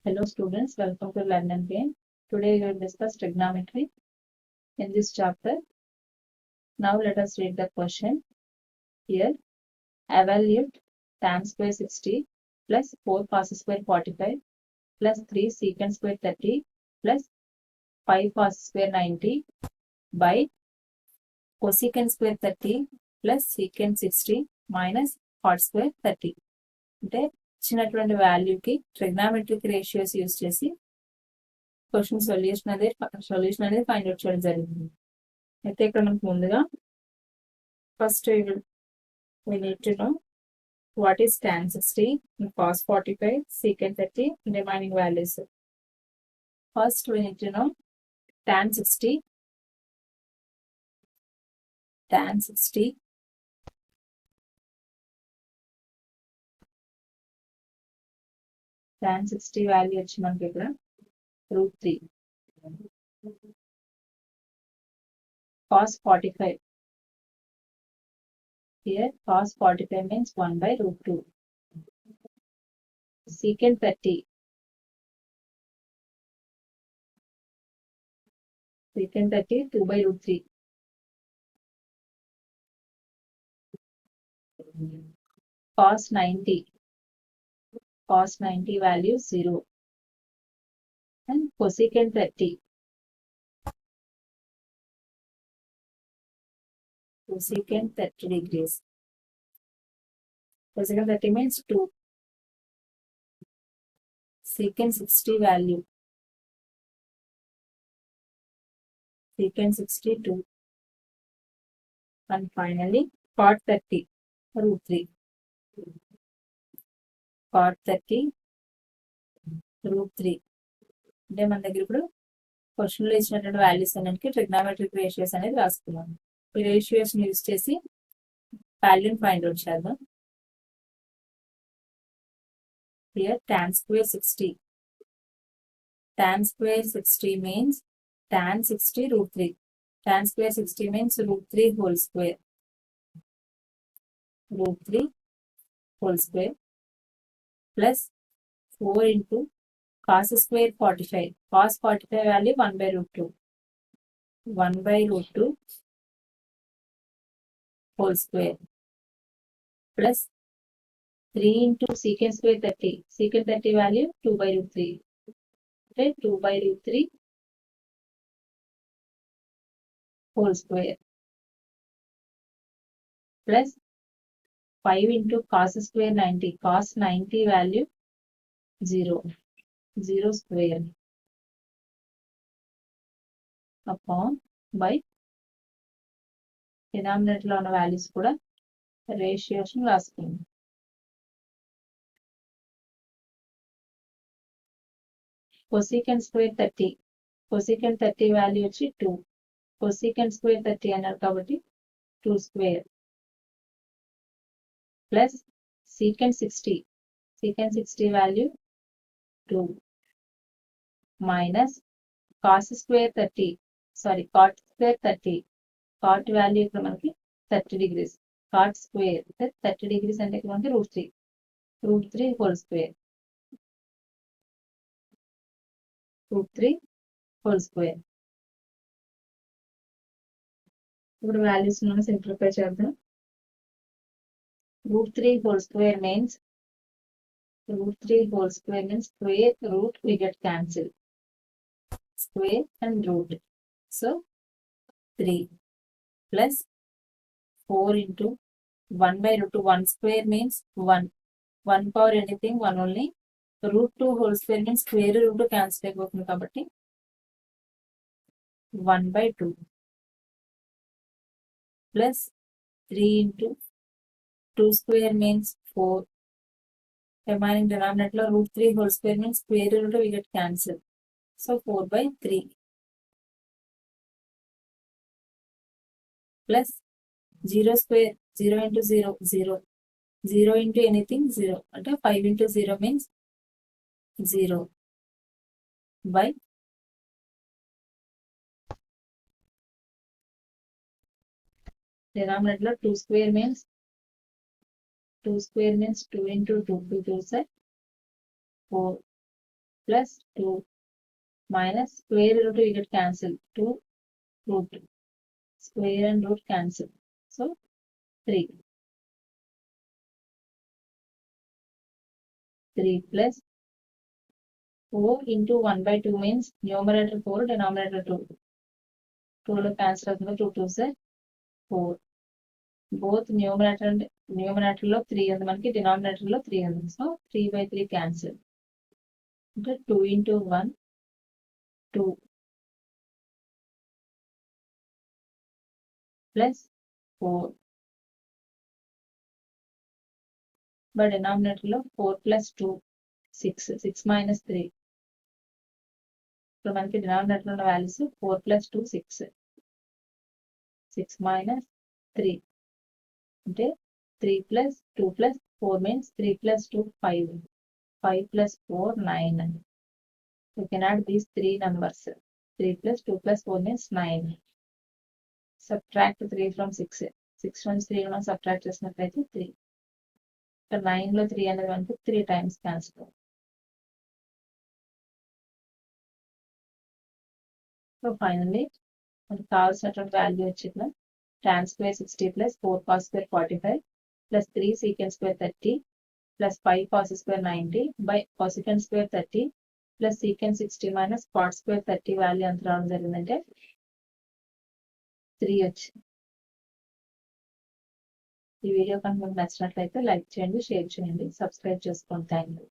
Hello students, welcome to Learn and Gain. Today we will discuss trigonometry in this chapter. Now let us read the question. Here, evaluate tan square 60 plus 4 cos square 45 plus 3 secant square 30 plus 5 cos square 90 by cosecant square 30 plus secant 60 minus cot square 30. అంటే ఇచ్చినటువంటి వాల్యూకి trigonometric ratios use చేసి question solution అనేది find out చేయడం జరిగింది. అయితే ఇక్కడ మనకు ముందుగా first we need to know what is tan 60, cos 45, secant 30, remaining values. First we need to know tan 60. Tan 60 value వచ్చి మనకి ఇక్కడ √3. cos 45. Here cos 45 means 1 by √2. Secant 30. Secant 30 2 by √3. Cos 90. Cos 90 value 0. And cosecant 30. Cosecant 30 degrees. Cosecant 30 means 2. Secant 60 value. Secant 62. And finally, cot 30, √3. Cot 30, √3. అంటే మన దగ్గర ఇప్పుడు క్వశ్చన్లో ఇచ్చినటువంటి values అన్నిటికీ ట్రిగ్నామెట్రిక్ రేషియోస్ అనేది రాసుకున్నాం. ఈ రేషియోస్ యూజ్ చేసి వాల్యూని ఫైండ్ అవుట్ చేద్దాం. Here tan square 60. Tan square 60 means tan 60 √3. Tan square 60 means √3 whole square. √3 whole square plus 4 into cos square 45. Cos 45 value 1 by √2. 1 by √2 whole square plus 3 into secant square 30. Secant 30 value 2 by √3. Okay, 2 by √3 whole square plus 5 into cos square 90. Cos 90 value 0. 0 square upon by denominator లో ఉన్న values కూడా ratios రాసుకుందాం. cosecant square 30. cosecant 30 value వచ్చి 2. cosecant square 30 అన్నారు కాబట్టి 2 square plus secant 60. secant 60 value 2 minus cos square 30. Sorry, cot square 30. cot value ఇక్కడ మనకి 30 degrees. cot square 30 degrees అంటే ఇక్కడ మనకి √3. √3 whole square. √3 whole square. ఇప్పుడు వాల్యూస్ మనం సింప్లిఫై చేద్దాం. √3 whole square means square root we get cancelled. Square and root. So 3 plus 4 into 1 by √2. 1 square means 1. 1 power anything 1 only. √2 whole square means square root cancel అయిపోతుంది కాబట్టి 1 by 2 plus 3 into 2 square means 4. Remaining denominator లో √3 whole square means square root we get cancel. So 4 by 3 plus 0 square. 0 into 0 0. 0 into anything 0. అంటే 5 into 0 means 0 by denominator లో 2 square means 2 into 2 2 4 plus 2 minus square root we get cancel. 2 root. Square and root cancel. So 3. 3 plus 4 into 1 by 2 means numerator 4, denominator 2. 2 లో cancel అవుతుంది. 2 2s 4. Both numerator and numerator లో 3 ఉంది మనకి, denominator లో 3 ఉంది. So 3 by 3 cancel. అంటే 2 into 1, 2 plus 4. By denominator లో 4 plus 2, 6. 6 minus 3. ఇప్పుడు మనకి denominator ఉన్న values 4 plus 2, 6. 6 minus 3. అంటే 3 plus 2 plus 4 means 3 plus 2, 5. 5 plus 4, 9. You can add these 3 numbers. 3 plus 2 plus 4 means 9. Subtract 3 from 6. 6 నుంచి 3 మనం subtract చేసినట్లయితే 3. ఇక్కడ 9 లో 3 అనేది మనకి 3 times cancel. So finally మనకి కావాల్సినటువంటి వాల్యూ వచ్చి ఇక్కడ tan square 60 plus 4 cos square 45 plus 3 secant square 30 plus 5 cos square 90 by cosecant square 30 plus secant 60 minus cot square 30 value ఎంత రావడం జరిగిందంటే 3 వచ్చింది. ఈ వీడియో కనుక మీకు నచ్చినట్లయితే లైక్ చేయండి, షేర్ చేయండి, సబ్స్క్రైబ్ చేసుకోండి. Thank you.